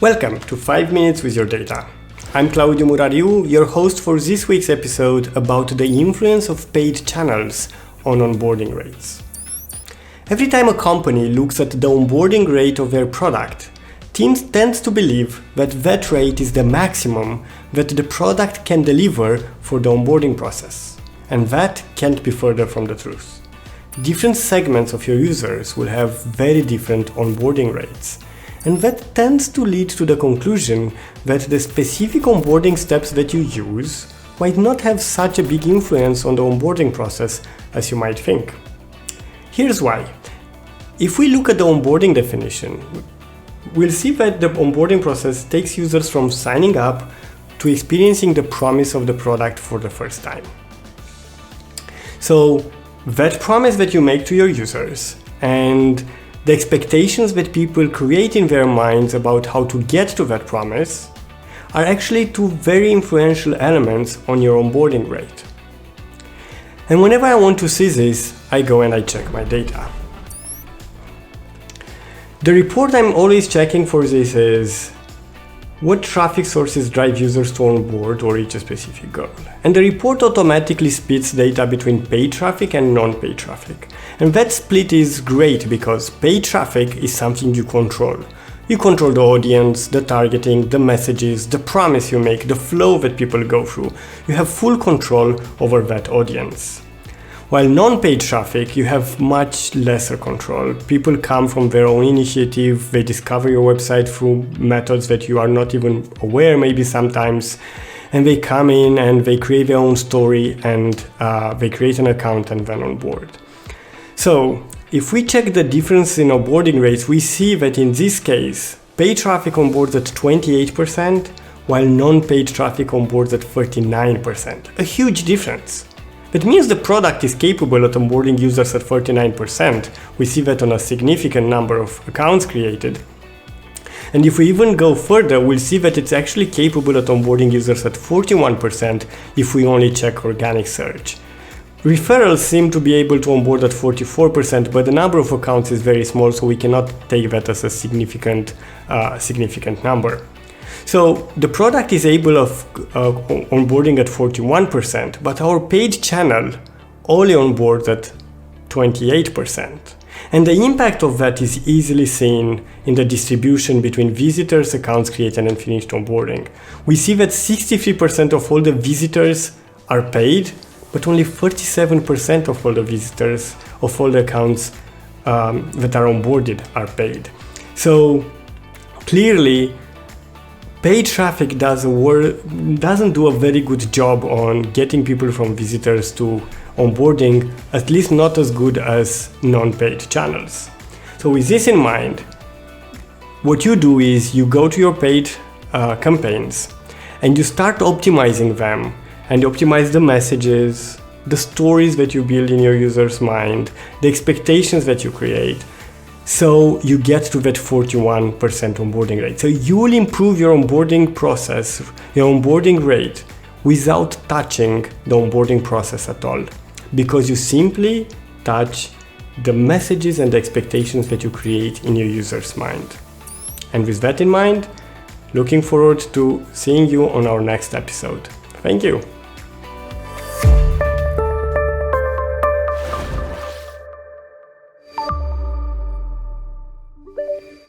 Welcome to 5 Minutes with Your Data. I'm Claudio Murariu, your host for this week's episode about the influence of paid channels on onboarding rates. Every time a company looks at the onboarding rate of their product, teams tend to believe that rate is the maximum that the product can deliver for the onboarding process. And that can't be further from the truth. Different segments of your users will have very different onboarding rates. And that tends to lead to the conclusion that the specific onboarding steps that you use might not have such a big influence on the onboarding process as you might think. Here's why. If we look at the onboarding definition, we'll see that the onboarding process takes users from signing up to experiencing the promise of the product for the first time. So that promise that you make to your users and the expectations that people create in their minds about how to get to that promise are actually two very influential elements on your onboarding rate. And whenever I want to see this, I go and I check my data. The report I'm always checking for this is what traffic sources drive users to onboard or reach a specific goal. And the report automatically splits data between paid traffic and non-paid traffic. And that split is great because paid traffic is something you control. You control the audience, the targeting, the messages, the promise you make, the flow that people go through. You have full control over that audience. While non-paid traffic, you have much lesser control. People come from their own initiative, they discover your website through methods that you are not even aware maybe sometimes, and they come in and they create their own story and they create an account and then onboard. So if we check the difference in onboarding rates, we see that in this case, paid traffic onboards at 28%, while non-paid traffic onboards at 39%. A huge difference. That means the product is capable of onboarding users at 39%. We see that on a significant number of accounts created. And if we even go further, we'll see that it's actually capable of onboarding users at 41% if we only check organic search. Referrals seem to be able to onboard at 44%, but the number of accounts is very small, so we cannot take that as a significant number. So the product is able of onboarding at 41%, but our paid channel only onboards at 28%. And the impact of that is easily seen in the distribution between visitors, accounts created, and finished onboarding. We see that 63% of all the visitors are paid, but only 37% of all the visitors of all the accounts that are onboarded are paid. So clearly, paid traffic doesn't do a very good job on getting people from visitors to onboarding, at least not as good as non-paid channels. So with this in mind, what you do is you go to your paid campaigns and you start optimizing them and optimize the messages, the stories that you build in your user's mind, the expectations that you create. So you get to that 41% onboarding rate. So you will improve your onboarding process, your onboarding rate, without touching the onboarding process at all. Because you simply touch the messages and the expectations that you create in your user's mind. And with that in mind, looking forward to seeing you on our next episode. Thank you.